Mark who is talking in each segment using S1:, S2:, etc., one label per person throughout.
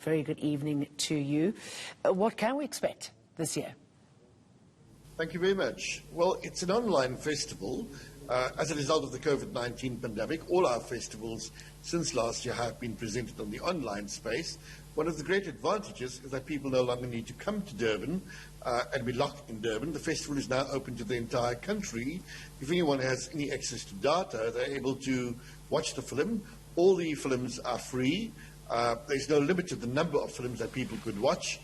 S1: Very good evening to you. What can we expect this year?
S2: Thank you very much. Well, it's an online festival. As a result of the COVID-19 pandemic, all our festivals since last year have been presented on the online space. One of the great advantages is that people no longer need to come to Durban and be locked in Durban. The festival is now open to the entire country. If anyone has any access to data, they're able to watch the film. All the films are free. There's no limit to the number of films that people could watch.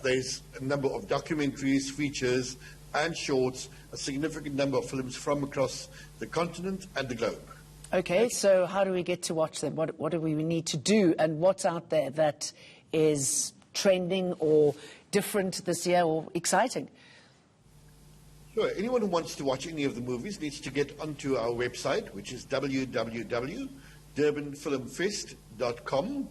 S2: There's a number of documentaries, features, and shorts, a significant number of films from across the continent and the globe.
S1: Okay, so how do we get to watch them? What do we need to do, and what's out there that is trending or different this year or exciting?
S2: Sure. Anyone who wants to watch any of the movies needs to get onto our website, which is www.durbanfilmfest.com.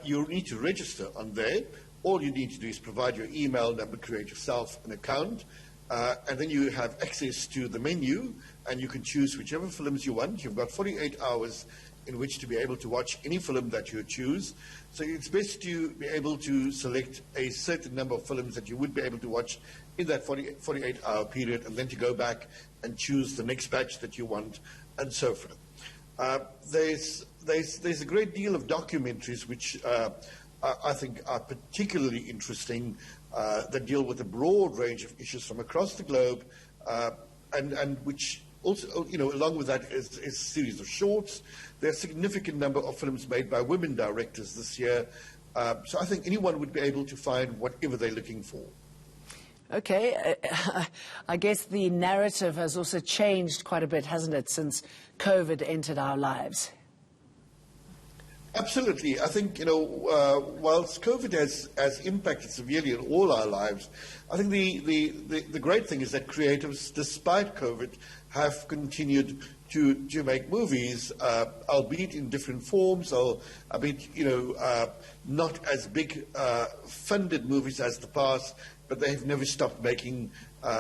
S2: You'll need to register on there. All you need to do is provide your email number, create yourself an account, and then you have access to the menu, and you can choose whichever films you want. You've got 48 hours in which to be able to watch any film that you choose. So it's best to be able to select a certain number of films that you would be able to watch in that 48-hour period, and then to go back and choose the next batch that you want, and so forth. There's a great deal of documentaries which I think are particularly interesting, that deal with a broad range of issues from across the globe, and which also, you know, along with that is a series of shorts. There are a significant number of films made by women directors this year, so I think anyone would be able to find whatever they're looking for.
S1: Okay, I guess the narrative has also changed quite a bit, hasn't it, since COVID entered our lives?
S2: Absolutely. I think, you know, whilst COVID has impacted severely on all our lives, I think the great thing is that creatives, despite COVID, have continued to make movies, albeit in different forms, albeit, you know, not as big funded movies as the past, but they have never stopped making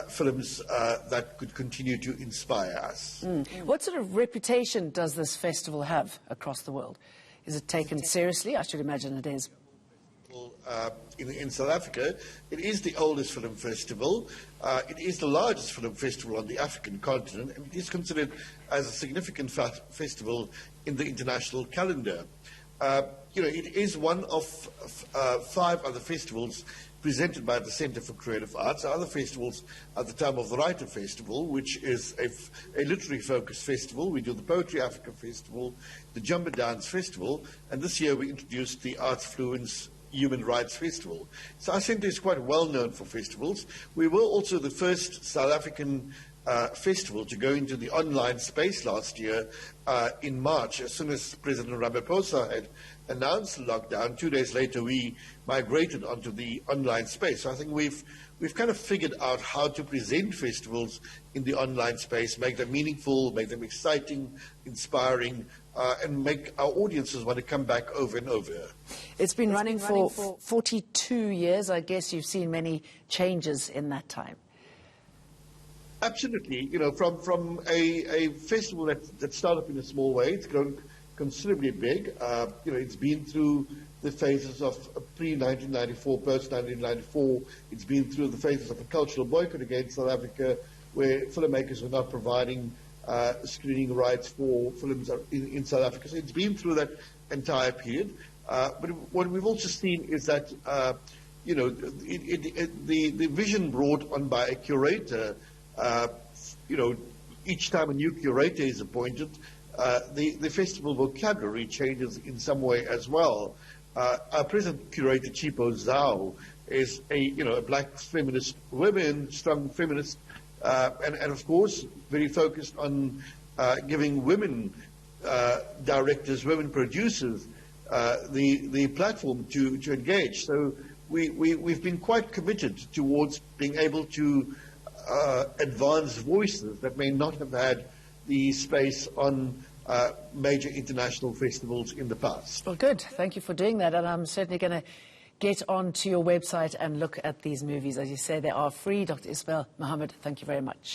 S2: films that could continue to inspire us.
S1: What sort of reputation does this festival have across the world? Is it taken seriously? I should imagine it is.
S2: In South Africa, it is the oldest film festival. It is the largest film festival on the African continent, and it is considered as a significant festival in the international calendar. You know, it is one of 5 other festivals presented by the Centre for Creative Arts. Our other festivals are the Time of the Writer Festival, which is a literary-focused festival. We do the Poetry Africa Festival, the Jumba Dance Festival, and this year we introduced the Arts Fluence Human Rights Festival. So our centre is quite well known for festivals. We were also the first South African festival to go into the online space last year in March. As soon as President Ramaphosa had announced the lockdown, 2 days later we migrated onto the online space. So I think we've kind of figured out how to present festivals in the online space, make them meaningful, make them exciting, inspiring, and make our audiences want to come back over and over.
S1: It's been running for 42 years. I guess you've seen many changes in that time.
S2: Absolutely. You know, from a festival that started up in a small way, it's grown considerably big. You know, it's been through the phases of pre-1994, post-1994. It's been through the phases of a cultural boycott against South Africa, where filmmakers were not providing screening rights for films in South Africa. So it's been through that entire period. But what we've also seen is that, you know, the vision brought on by a curator, you know, each time a new curator is appointed, the festival vocabulary changes in some way as well. Our present curator, Chipo Zhao, is a black feminist woman, strong feminist, and of course very focused on giving women directors, women producers, the platform to engage. So we've been quite committed towards being able to advance voices that may not have had the space on major international festivals in the past.
S1: Well, good. Thank you for doing that. And I'm certainly going to get onto your website and look at these movies. As you say, they are free. Dr. Ismail Mohammed, thank you very much.